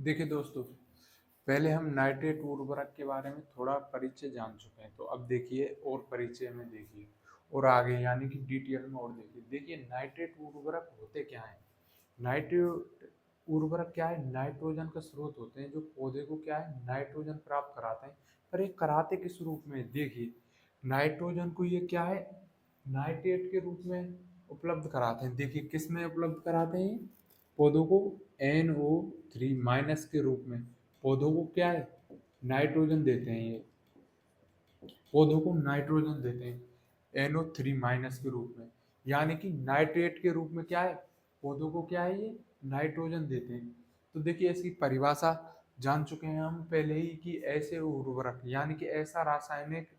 देखिए दोस्तों, पहले हम नाइट्रेट उर्वरक के बारे में थोड़ा परिचय जान चुके हैं, तो अब देखिए और परिचय में देखिए और आगे यानी कि डिटेल में और देखिए। देखिए नाइट्रेट उर्वरक होते क्या हैं? नाइट्रेट उर्वरक क्या है? नाइट्रोजन का स्रोत होते हैं जो पौधे को क्या है, नाइट्रोजन प्राप्त कराते हैं। पर ये कराते किस रूप में? देखिए नाइट्रोजन को ये क्या है, नाइट्रेट के रूप में उपलब्ध कराते हैं। देखिए किस में उपलब्ध कराते हैं? पौधों को NO3- के रूप में पौधों को क्या है, नाइट्रोजन देते हैं। ये पौधों को नाइट्रोजन देते हैं NO3- के रूप में, यानी कि नाइट्रेट के रूप में क्या है, पौधों को क्या है, ये नाइट्रोजन देते हैं। तो देखिए इसकी परिभाषा जान चुके हैं हम पहले ही कि ऐसे उर्वरक यानी कि ऐसा रासायनिक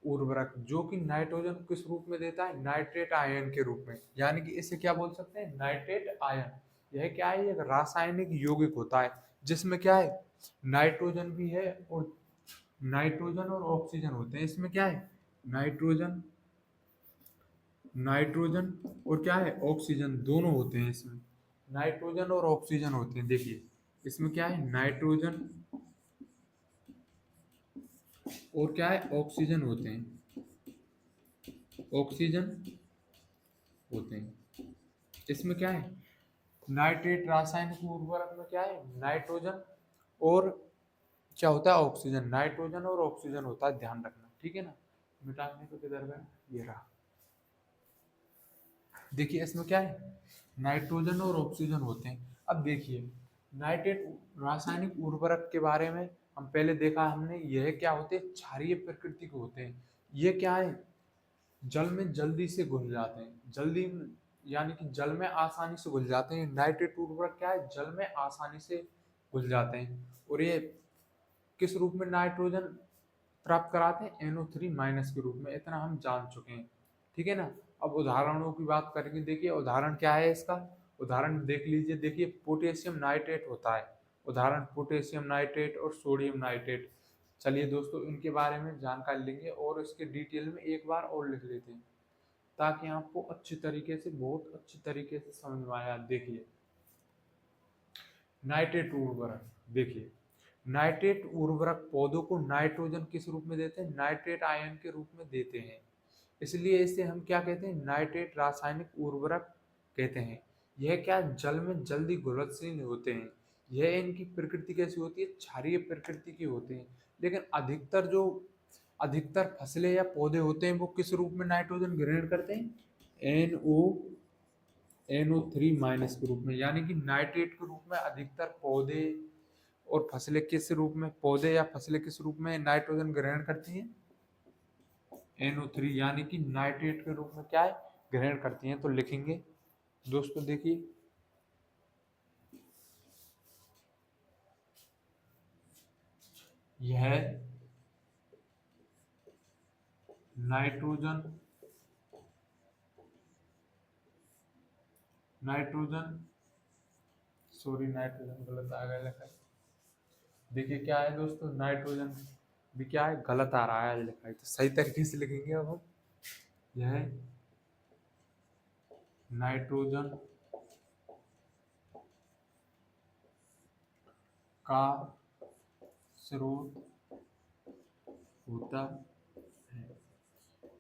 उर्वरक जो कि नाइट्रोजन किस रूप में देता है, नाइट्रेट आयन के रूप में, यानी कि इसे क्या बोल सकते हैं, नाइट्रेट आयन। यह क्या है, एक रासायनिक यौगिक होता है जिसमें क्या है, नाइट्रोजन भी है और नाइट्रोजन और ऑक्सीजन होते हैं। इसमें क्या है, नाइट्रोजन नाइट्रोजन और क्या है, ऑक्सीजन दोनों होते हैं। इसमें नाइट्रोजन और ऑक्सीजन होते हैं। देखिए इसमें क्या है, नाइट्रोजन और क्या है, ऑक्सीजन होते हैं, ऑक्सीजन होते हैं। इसमें क्या है, नाइट्रेट रासायनिक उर्वरक में क्या है, नाइट्रोजन और क्या होता है, ऑक्सीजन। नाइट्रोजन और ऑक्सीजन होता है, ध्यान रखना, ठीक है ना। मिटाने को किधर गया, ये रहा। देखिए इसमें क्या है, नाइट्रोजन और ऑक्सीजन होते हैं। अब देखिए नाइट्रेट रासायनिक उर्वरक के बारे में हम पहले देखा हमने, यह क्या होते हैं, क्षारीय प्रकृति के होते हैं। ये क्या है, जल में जल्दी से घुल जाते हैं, जल्दी यानी कि जल में आसानी से घुल जाते हैं। नाइट्रेट उर्वरक क्या है, जल में आसानी से घुल जाते हैं। और ये किस रूप में नाइट्रोजन प्राप्त कराते हैं, NO3- के रूप में। इतना हम जान चुके हैं, ठीक है ना। अब उदाहरणों की बात करेंगे। देखिए उदाहरण क्या है इसका, उदाहरण देख लीजिए। देखिए पोटेशियम नाइट्रेट होता है, उदाहरण पोटेशियम नाइट्रेट और सोडियम नाइट्रेट। चलिए दोस्तों इनके बारे में जानकारी लेंगे और इसके डिटेल में एक बार और लिख लेते हैं ताकि आपको अच्छी तरीके से, बहुत अच्छी तरीके से समझ में आया। देखिए नाइट्रेट उर्वरक, देखिए नाइट्रेट उर्वरक पौधों को नाइट्रोजन किस रूप में देते हैं, नाइट्रेट आयन के रूप में देते हैं। इसलिए इसे हम क्या कहते हैं, नाइट्रेट रासायनिक उर्वरक कहते हैं। यह क्या, जल में जल्दी घुलनशील होते हैं। यह इनकी प्रकृति कैसी होती है, क्षारीय प्रकृति की होते हैं। लेकिन अधिकतर फसलें या पौधे होते हैं वो किस रूप में नाइट्रोजन ग्रहण करते हैं, NO3- के रूप में, यानी कि नाइट्रेट के रूप में अधिकतर पौधे और फसलें किस रूप में, पौधे या फसलें किस रूप में नाइट्रोजन ग्रहण करती हैं, NO3 यानी कि नाइट्रेट के रूप में क्या है, ग्रहण करती हैं। तो लिखेंगे दोस्तों, देखिए यह नाइट्रोजन नाइट्रोजन सॉरी नाइट्रोजन गलत आ गया लिखा है। देखिए क्या है दोस्तों, नाइट्रोजन भी क्या है, गलत आ रहा है लिखा है, तो सही तरीके से लिखेंगे अब हम। यह नाइट्रोजन का स्रोत होता है।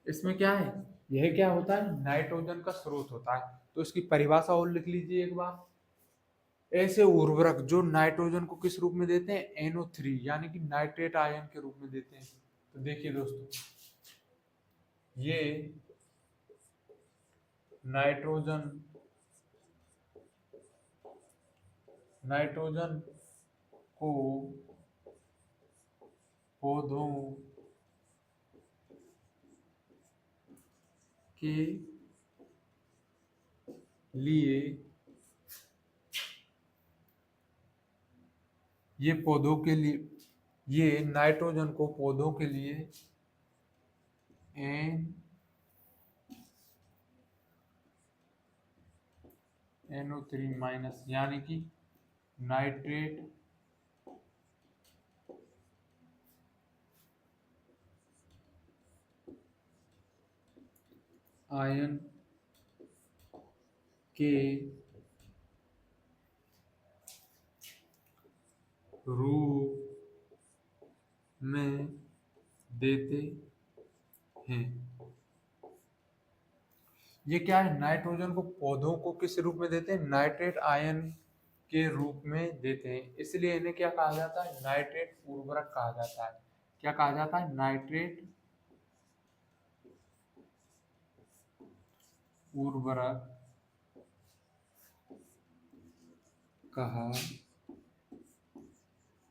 इसमें क्या है, यह क्या होता है, नाइट्रोजन का स्रोत होता है। तो इसकी परिभाषा और लिख लीजिए एक बार। ऐसे उर्वरक जो नाइट्रोजन को किस रूप में देते हैं, NO3 यानी कि नाइट्रेट आयन के रूप में देते हैं। तो देखिए दोस्तों, ये नाइट्रोजन नाइट्रोजन को पौधों के लिए, ये पौधों के लिए, ये नाइट्रोजन को पौधों के लिए एन NO3- यानी कि नाइट्रेट आयन के रूप में देते हैं। ये क्या है, नाइट्रोजन को पौधों को किस रूप में देते हैं, नाइट्रेट आयन के रूप में देते हैं, इसलिए इन्हें क्या कहा जाता है, नाइट्रेट उर्वरक कहा जाता है। क्या कहा जाता है, नाइट्रेट उर्वरक कहा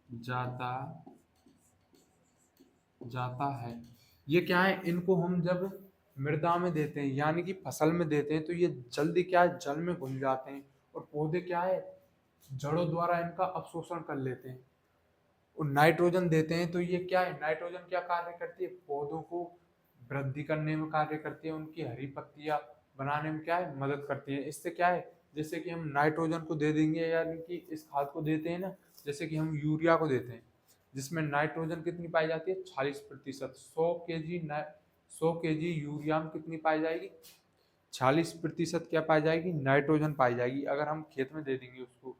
जाता जाता है। ये क्या है, इनको हम जब मृदा में देते हैं यानी कि फसल में देते हैं तो ये जल्दी क्या है, जल में घुल जाते हैं और पौधे क्या है, जड़ों द्वारा इनका अवशोषण कर लेते हैं। और नाइट्रोजन देते हैं तो ये क्या है, नाइट्रोजन क्या कार्य करती है, पौधों को वृद्धि करने में कार्य करती है, उनकी हरी पत्तियां बनाने में क्या है, मदद करती है। इससे क्या है, जैसे कि हम नाइट्रोजन को दे देंगे यानी कि इस खाद को देते हैं ना, जैसे कि हम यूरिया को देते हैं जिसमें नाइट्रोजन कितनी पाई जाती है, 40%। 100 केजी यूरिया में कितनी पाई जाएगी, 40% क्या पाई जाएगी, नाइट्रोजन पाई जाएगी। अगर हम खेत में दे देंगे उसको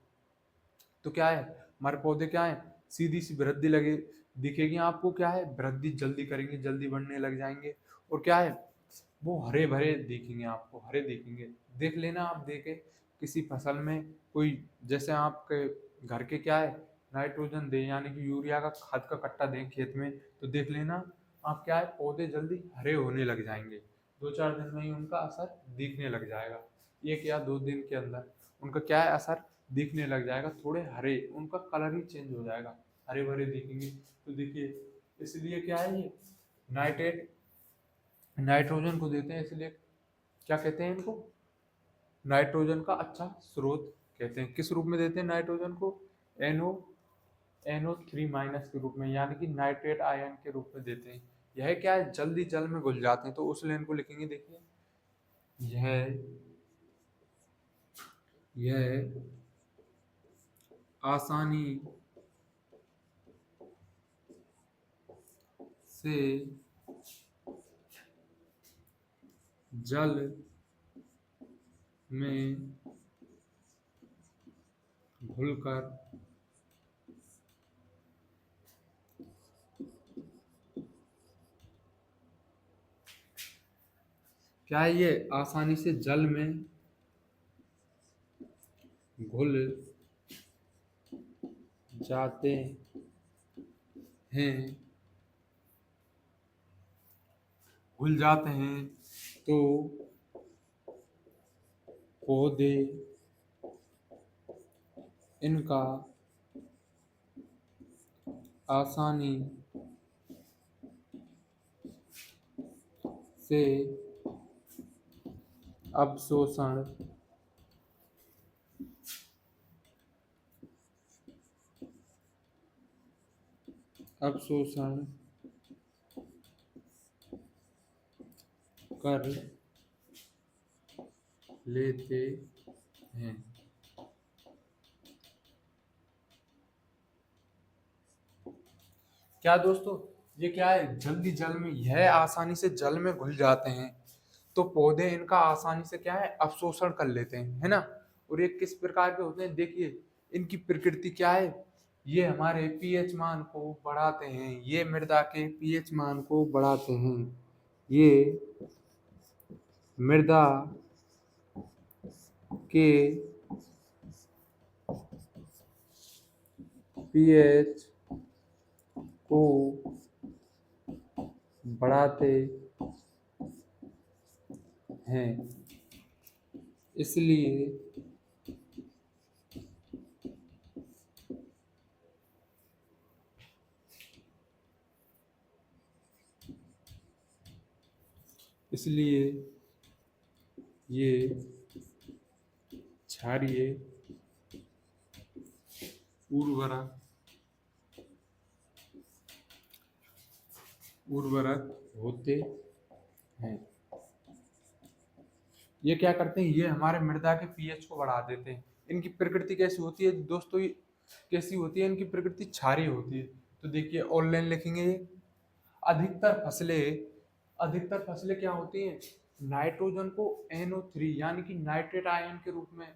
तो क्या है, हमारे पौधे क्या है, सीधी सी वृद्धि लगे दिखेगी आपको, क्या है, वृद्धि जल्दी करेंगे, जल्दी बढ़ने लग जाएंगे और क्या है, वो हरे भरे दिखेंगे, आपको हरे दिखेंगे। देख लेना आप, देखे किसी फसल में कोई, जैसे आपके घर के क्या है, नाइट्रोजन दे यानी कि यूरिया का खाद का कट्टा दें खेत में, तो देख लेना आप, क्या है, पौधे जल्दी हरे होने लग जाएंगे, 2-4 दिन में ही उनका असर दिखने लग जाएगा। 1 या 2 दिन के अंदर उनका क्या है, असर दिखने लग जाएगा, थोड़े हरे, उनका कलर ही चेंज हो जाएगा, हरे भरे दिखेंगे। तो देखिए, इसलिए क्या है, ये नाइट्रेट नाइट्रोजन को देते हैं, इसलिए क्या कहते हैं इनको, नाइट्रोजन का अच्छा स्रोत कहते हैं। किस रूप में देते हैं नाइट्रोजन को, एनओ NO3- के रूप में यानी कि नाइट्रेट आयन के रूप में देते हैं। यह क्या है, जल्दी जल में घुल जाते हैं, तो उस लाइन को लिखेंगे, देखिए यह यह आसानी से जल में घुलकर क्या है, ये आसानी से जल में घुल जाते हैं, घुल जाते हैं तो पौधे इनका आसानी से अवशोषण अवशोषण कर लेते हैं। क्या दोस्तों, ये क्या है, जल्दी जल में, यह आसानी से जल में घुल जाते हैं तो पौधे इनका आसानी से क्या है, अवशोषण कर लेते हैं, है ना। और ये किस प्रकार के होते हैं, देखिए इनकी प्रकृति क्या है, ये हमारे पीएच मान को बढ़ाते हैं, ये मृदा के पीएच मान को बढ़ाते हैं, ये मृदा के पीएच को बढ़ाते हैं, इसलिए इसलिए ये क्षारीय उर्वरक होते हैं। ये क्या करते हैं, ये हमारे मृदा के पीएच को बढ़ा देते हैं। इनकी प्रकृति कैसी होती है दोस्तों, ये कैसी होती है, इनकी प्रकृति क्षारीय होती है। तो देखिए ऑनलाइन लिखेंगे, ये अधिकतर फसलें अधिकतर फसलें क्या होती हैं, नाइट्रोजन को NO3 यानी कि नाइट्रेट आयन के रूप में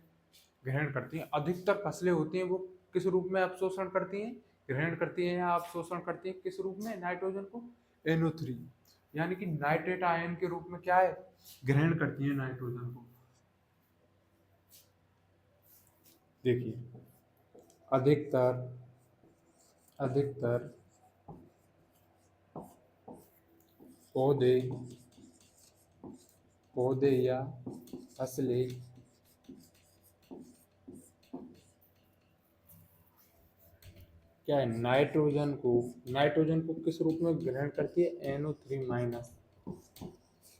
ग्रहण करती हैं। अधिकतर फसलें होती हैं वो किस रूप में अवशोषण करती हैं, ग्रहण करती है या अवशोषण करती है किस रूप में, नाइट्रोजन को NO3, यानी कि नाइट्रेट आयन के रूप में क्या है, ग्रहण करती है नाइट्रोजन को। देखिए अधिकतर अधिकतर पौधे पौधे या फसलें क्या है, नाइट्रोजन को किस रूप में ग्रहण करती है, NO3 माइनस,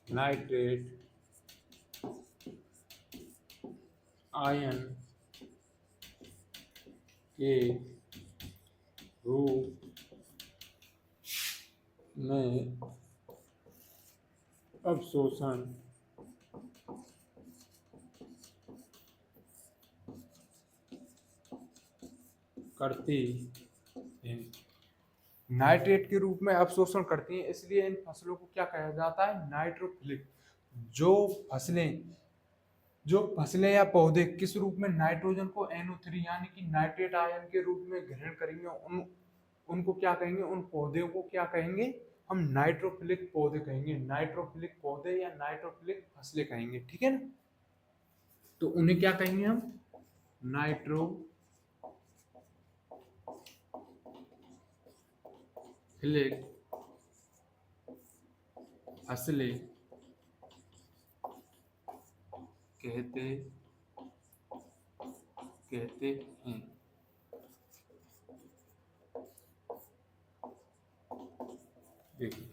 नाइट्रेट आयन के रूप में अवशोषण करती है, नाइट्रेट के रूप में अवशोषण करती हैं, इसलिए इन फसलों को क्या कहा जाता है, नाइट्रोफिलिक। जो फसलें या पौधे किस रूप में नाइट्रोजन को NO3 यानी कि नाइट्रेट आयन के रूप में ग्रहण करेंगे, उनको क्या कहेंगे, उन पौधों को क्या कहेंगे, हम नाइट्रोफिलिक पौधे कहेंगे, नाइट्रोफिलिक पौधे या नाइट्रोफिलिक फसलें कहेंगे, ठीक है ना। तो उन्हें क्या कहेंगे हम, नाइट्रोफिलिक फसलें कहते हैं। देखिए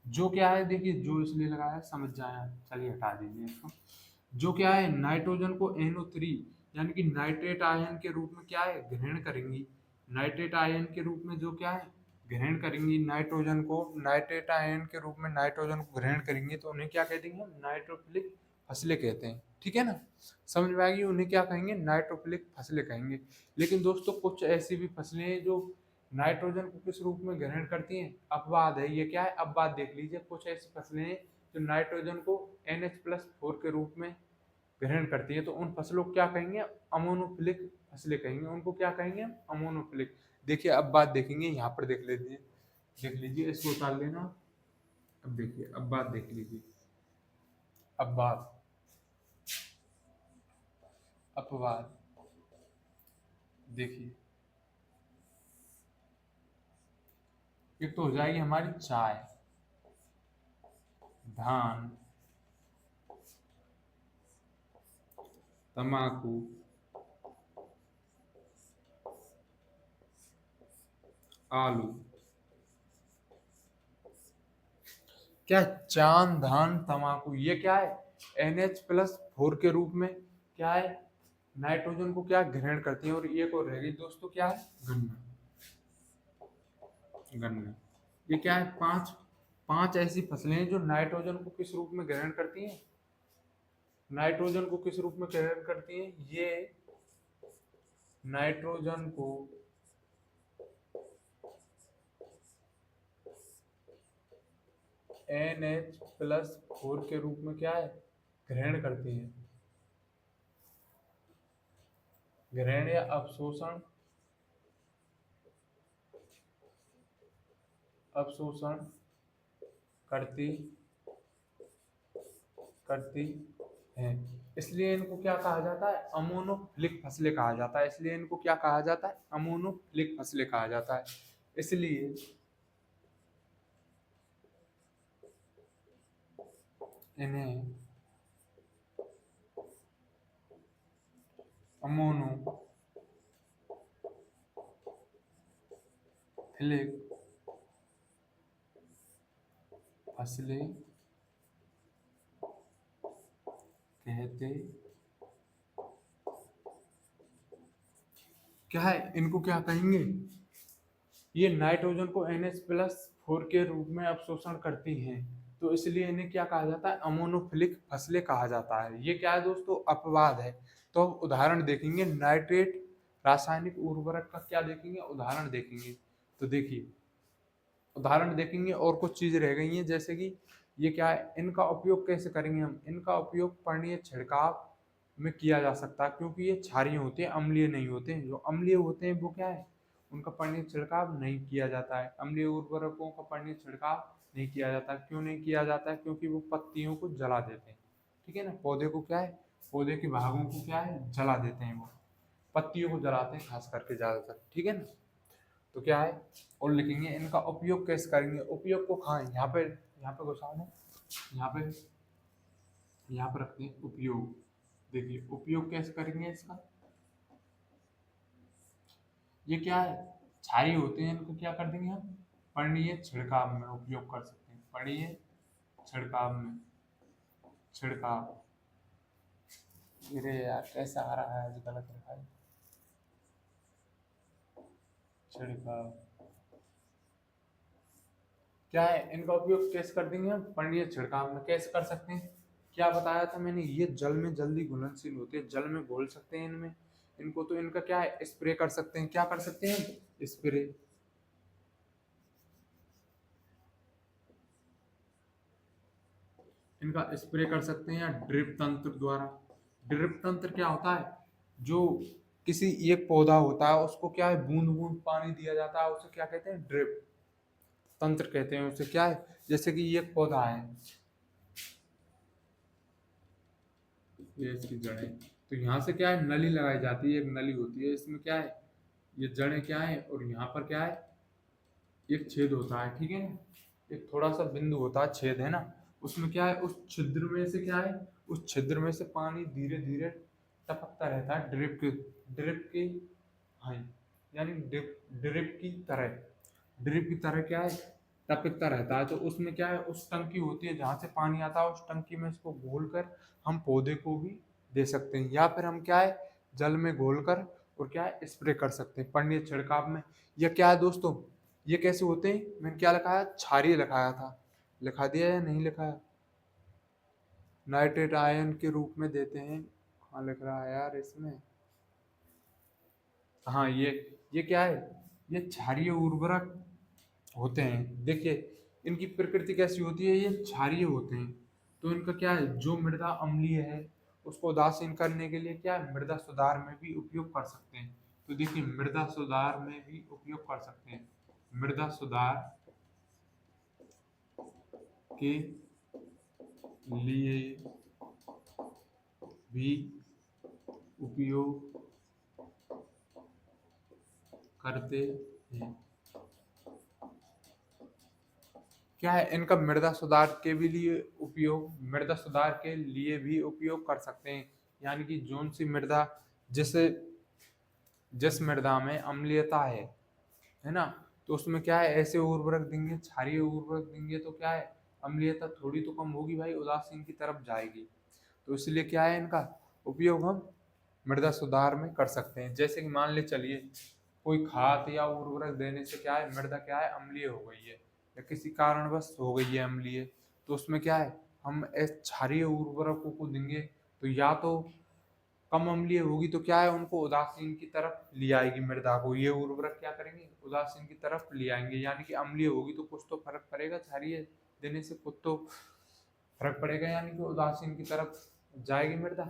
जो क्या है, देखिए जो इसलिए लगाया समझ जाए, चलिए हटा दीजिए इसको। जो क्या है, नाइट्रोजन को NO3 यानी कि नाइट्रेट आयन के रूप में क्या है, ग्रहण करेंगी, नाइट्रेट आयन के रूप में जो क्या है ग्रहण करेंगी नाइट्रोजन को, नाइट्रेट आयन के रूप में नाइट्रोजन को ग्रहण करेंगे, तो उन्हें क्या कह देंगे हम, नाइट्रोफिलिक फसलें कहते हैं, ठीक है ना। समझ में आएगी, उन्हें क्या कहेंगे, नाइट्रोफिलिक फसलें कहेंगे। लेकिन दोस्तों कुछ ऐसी भी फसलें हैं जो नाइट्रोजन को किस रूप में ग्रहण करती हैं, अपवाद है, ये क्या है, अपवाद देख लीजिए। कुछ ऐसी फसलें हैं जो नाइट्रोजन को NH+4 के रूप में ग्रहण करती है, तो उन फसलों को क्या कहेंगे, अमोनोफिलिक फसलें कहेंगे, उनको क्या कहेंगे हम, अमोनोफिलिक। देखिए अब बात देखेंगे, यहाँ पर देख लीजिए इसको उतार लेना। अब देखिए अब बात देख लीजिए, अब बात अपवाद देखिए, एक तो हो जाएगी हमारी चाय, धान, तम्बाकू, आलू, क्या चांद, धान, तम्बाकू, ये क्या है, NH+4 के रूप में क्या है, नाइट्रोजन को क्या ग्रहण करती है। और एक और रह गई दोस्तों, क्या है, गन्ना। ये क्या है, पांच ऐसी फसलें हैं जो नाइट्रोजन को किस रूप में ग्रहण करती हैं, नाइट्रोजन को किस रूप में ग्रहण करती हैं, ये नाइट्रोजन को NH+4 के रूप में क्या है, ग्रहण करती है, ग्रहण या अवशोषण करती हैं, इसलिए इनको क्या कहा जाता है, अमोनोफिलिक फसलें कहा जाता है, इसलिए इनको क्या कहा जाता है, अमोनोफिलिक फसलें कहा जाता है। इसलिए इन्हें अमोनोफिलिक फसलें कहते क्या है, इनको क्या कहेंगे, ये नाइट्रोजन को NH+4 के रूप में अवशोषण करती हैं, तो इसलिए इन्हें क्या कहा जाता है, अमोनोफिलिक फसलें कहा जाता है। ये क्या है दोस्तों, अपवाद है। तो उदाहरण देखेंगे, नाइट्रेट रासायनिक उर्वरक का क्या देखेंगे, उदाहरण देखेंगे। तो देखिए उदाहरण देखेंगे, और कुछ चीज़ रह गई हैं, जैसे कि ये क्या है, इनका उपयोग कैसे करेंगे हम, इनका उपयोग पर्णीय छिड़काव में किया जा सकता है, क्योंकि ये क्षारीय होते हैं, अम्लीय नहीं होते हैं। जो अम्लीय होते हैं वो क्या है, उनका पर्णीय छिड़काव नहीं किया जाता है। अम्लीय उर्वरकों का पर्णीय छिड़काव नहीं किया जाता। क्यों नहीं किया जाता है? क्योंकि वो पत्तियों को जला देते हैं, ठीक है ना। पौधे को क्या है, पौधे के भागों को क्या है, जला देते हैं। वो पत्तियों को जलाते हैं खास करके ज़्यादातर, ठीक है ना। तो क्या है, और लिखेंगे इनका उपयोग कैसे करेंगे। उपयोग को कहाँ, यहाँ पे घुसा दें, यहाँ पे यहाँ पर रखते हैं उपयोग। देखिए उपयोग कैसे करेंगे इसका, ये क्या है, क्षारीय होते हैं, इनको क्या कर देंगे हम, पर्णीय छिड़काव में उपयोग कर सकते हैं। पर्णीय छिड़काव में, छिड़काव, अरे यार कैसा आ रहा है आज, गलत रखा है, छिड़काव। क्या है, इनका उपयोग कैसे कर देंगे हम, पर्णीय छिड़काव में। कैसे कर सकते हैं, क्या बताया था मैंने, ये जल में जल्दी घुलनशील होते हैं, जल में घोल सकते हैं इनमें। इनको तो इनका क्या है, स्प्रे कर सकते हैं। क्या कर सकते हैं, स्प्रे। इनका स्प्रे कर सकते हैं या ड्रिप तंत्र द्वारा। ड्रिप तंत्र क्या होता है, जो किसी एक पौधा होता है उसको क्या है, बूंद बूंद पानी दिया जाता है, उसे क्या कहते हैं, ड्रिप तंत्र कहते हैं उसे। क्या है, जैसे कि ये एक पौधा है, ये इसकी जड़ें, तो यहाँ से क्या है, नली लगाई जाती है, एक नली होती है, इसमें क्या है, ये जड़ें क्या है, और यहाँ पर क्या है, एक छेद होता है, ठीक है ना। एक थोड़ा सा बिंदु होता है, छेद है ना, उसमें क्या है, उस छिद्र में से क्या है, उस छिद्र में से पानी धीरे धीरे टपकता रहता है, ड्रिप की, हाँ, यानी ड्रिप की तरह, ड्रिप की तरह क्या है, टपकता रहता है। तो उसमें क्या है, उस टंकी होती है जहाँ से पानी आता है, उस टंकी में इसको घोल कर हम पौधे को भी दे सकते हैं, या फिर हम क्या है, जल में घोल कर और क्या है, स्प्रे कर सकते हैं पर्णीय छिड़काव में। यह क्या है दोस्तों, ये कैसे होते हैं, मैंने क्या लिखाया, क्षारीय लिखाया था, लिखा दिया या नहीं लिखाया, नाइट्रेट आयन के रूप में देते हैं। हाँ लिख रहा है यार इसमें, हाँ ये क्या है, ये क्षारीय उर्वरक होते हैं। देखिए इनकी प्रकृति कैसी होती है, ये क्षारीय होते हैं। तो इनका क्या है, जो मृदा अम्लीय है उसको उदासीन करने के लिए क्या है, मृदा सुधार में भी उपयोग कर सकते हैं। तो देखिए मृदा सुधार में भी उपयोग कर सकते हैं, मृदा सुधार के लिए भी उपयोग करते हैं। क्या है, इनका मृदा सुधार के लिए भी उपयोग कर सकते हैं। यानी कि जोन सी मृदा, जिस जिस मृदा में अम्लीयता है ना, तो उसमें क्या है, ऐसे उर्वरक देंगे, क्षारीय उर्वरक देंगे, तो क्या है, अम्लीयता थोड़ी तो कम होगी भाई, उदासीन की तरफ जाएगी। तो इसलिए क्या है, इनका उपयोग हम मृदा सुधार में कर सकते हैं। जैसे कि मान ले चलिए, कोई खाद या उर्वरक देने से क्या है, मृदा क्या है, अम्लीय हो गई है, या किसी कारणवश हो गई है अम्लीय, तो उसमें क्या है, हम क्षारीय उर्वरकों को देंगे, तो या तो कम अम्लीय होगी, तो क्या है, उनको उदासीन की तरफ ले आएगी मृदा को, ये उर्वरक क्या करेंगे, उदासीन की तरफ ले आएंगे। यानी कि अम्लीय होगी तो कुछ तो फर्क पड़ेगा, क्षारीय देने से कुछ तो फर्क पड़ेगा, यानी कि उदासीन की तरफ जाएगी मृदा,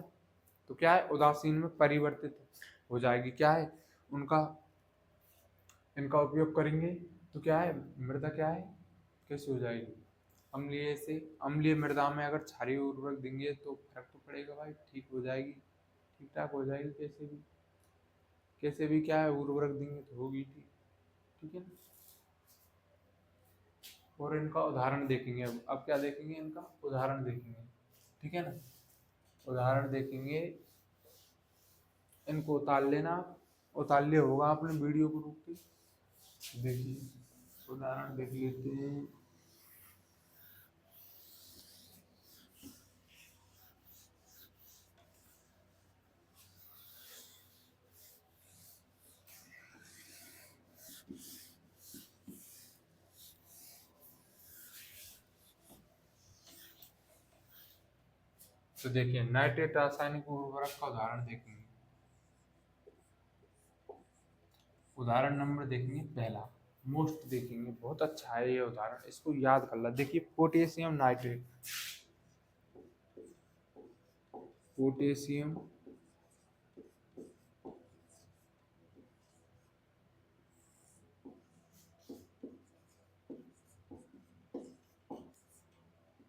तो क्या है, उदासीन में परिवर्तित हो जाएगी। क्या है, उनका इनका उपयोग करेंगे तो क्या है, मृदा क्या है, कैसे हो जाएगी, अम्लीय से। अम्लीय मृदा में अगर क्षारीय उर्वरक देंगे तो फर्क तो पड़ेगा भाई, ठीक हो जाएगी, ठीक ठाक हो जाएगी, कैसे भी क्या है, उर्वरक देंगे तो होगी ठीक, ठीक है ना। और इनका उदाहरण देखेंगे, अब क्या देखेंगे, इनका उदाहरण देखेंगे, ठीक है ना। उदाहरण देखेंगे, इनको उतार लेना, उतार लिया होगा आपने वीडियो को रोक के। देखिए उदाहरण देख लेते हैं। तो देखिए नाइट्रेट रासायनिक उर्वरक का उदाहरण देखेंगे। उदाहरण नंबर देखेंगे पहला, मोस्ट देखेंगे, बहुत अच्छा है ये उदाहरण, इसको याद कर ला। देखिए potassium nitrate, potassium,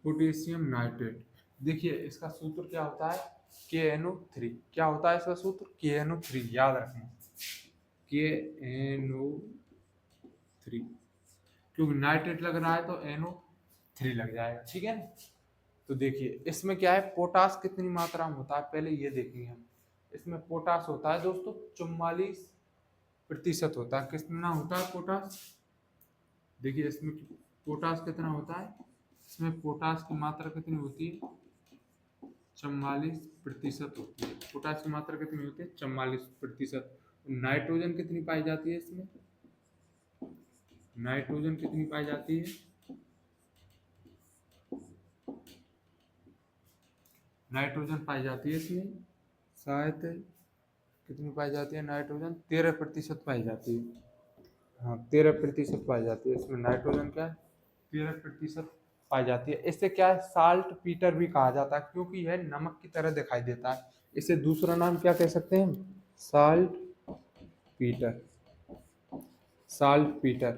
potassium nitrate. देखिए इसका सूत्र क्या होता है, KNO3। क्या होता है इसका सूत्र, KNO3, याद रखना, KNO3, क्योंकि नाइट्रेट लग रहा है तो NO3 लग जाएगा, ठीक है ना। तो देखिए इसमें क्या है, पोटास कितनी मात्रा में होता है, पहले ये देखेंगे हम। इसमें पोटास होता है दोस्तों 44% होता है। कितना होता है पोटास, देखिए इसमें पोटास कितना होता है, इसमें पोटास की मात्रा कितनी होती है, 44% होती है। पोटास की मात्रा कितनी होती है, 44%। नाइट्रोजन कितनी पाई जाती है इसमें, नाइट्रोजन कितनी पाई जाती है, नाइट्रोजन पाई जाती है इसमें शायद कितनी पाई जाती है, नाइट्रोजन 13% पाई जाती है। हाँ 13% पाई जाती है इसमें नाइट्रोजन, क्या है 13% पाई जाती है। इससे क्या है, साल्ट पीटर भी कहा जाता है, क्योंकि यह नमक की तरह दिखाई देता है। इसे दूसरा नाम क्या कह सकते हैं हम, साल्ट पीटर। साल्ट पीटर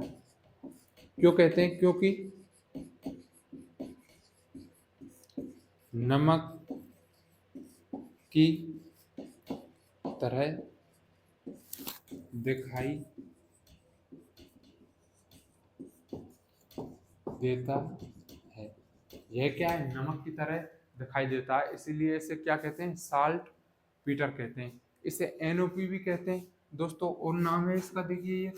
क्यों कहते हैं, क्योंकि नमक की तरह दिखाई देता है। यह क्या है, नमक की तरह दिखाई देता है, इसीलिए इसे क्या कहते हैं, साल्ट पीटर कहते हैं। इसे NOP भी कहते हैं दोस्तों, और नाम है इसका, देखिए ये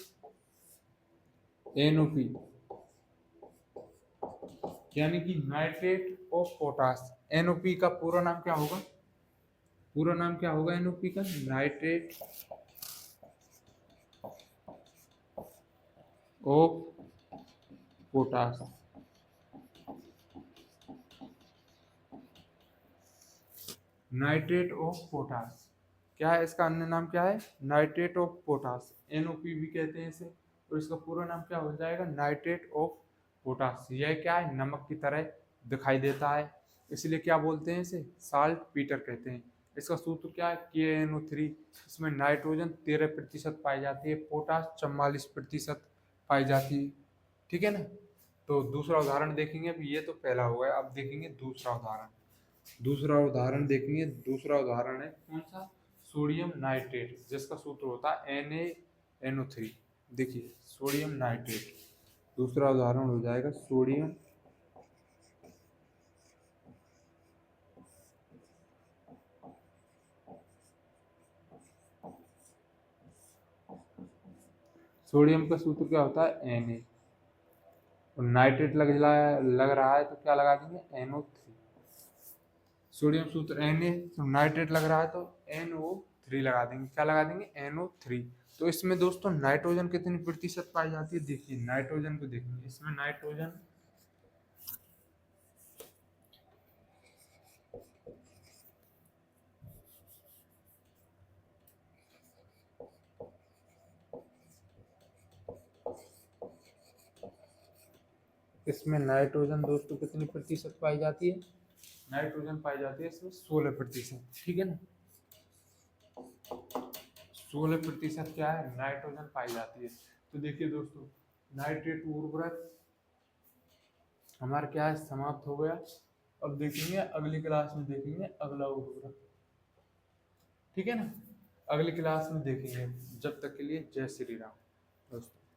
NOP यानी कि नाइट्रेट ऑफ पोटास। NOP का पूरा नाम क्या होगा, पूरा नाम क्या होगा NOP का, nitrate of potash. Nitrate of potash क्या है, इसका अन्य नाम क्या है, नाइट्रेट ऑफ पोटास, NOP भी कहते हैं इसे। और इसका पूरा नाम क्या हो जाएगा, नाइट्रेट ऑफ पोटास। यह क्या है, नमक की तरह दिखाई देता है, इसलिए क्या बोलते हैं इसे, साल्ट पीटर कहते हैं। इसका सूत्र क्या है, KNO3। इसमें नाइट्रोजन 13% पाई जाती है, पोटास 44% पाई जाती है, ठीक है ना। तो दूसरा उदाहरण देखेंगे, अभी ये तो पहला हो गया, अब देखेंगे दूसरा उदाहरण। दूसरा उदाहरण देखेंगे, दूसरा उदाहरण है कौन सा, सोडियम नाइट्रेट, जिसका सूत्र होता है NaNO3। देखिए सोडियम नाइट्रेट, दूसरा उदाहरण हो जाएगा सोडियम सोडियम का सूत्र क्या होता है Na, और नाइट्रेट लग रहा है तो क्या लगा देंगे NO3। सोडियम सूत्र Na, तो नाइट्रेट लग रहा है तो NO3 लगा देंगे, क्या लगा देंगे NO3। तो इसमें दोस्तों नाइट्रोजन कितनी प्रतिशत पाई जाती है, देखिए नाइट्रोजन को देखेंगे, इसमें नाइट्रोजन इसमें नाइट्रोजन दोस्तों कितनी प्रतिशत पाई जाती है, नाइट्रोजन पाई जाती है इसमें 16%, ठीक है ना। 16% क्या है, नाइट्रोजन पाई जाती है। तो देखिए दोस्तों, नाइट्रेट उर्वरक हमारा क्या है, समाप्त हो गया। अब देखेंगे अगली क्लास में, देखेंगे अगला उर्वरक, ठीक है ना, अगली क्लास में देखेंगे। जब तक के लिए जय श्री राम दोस्तों।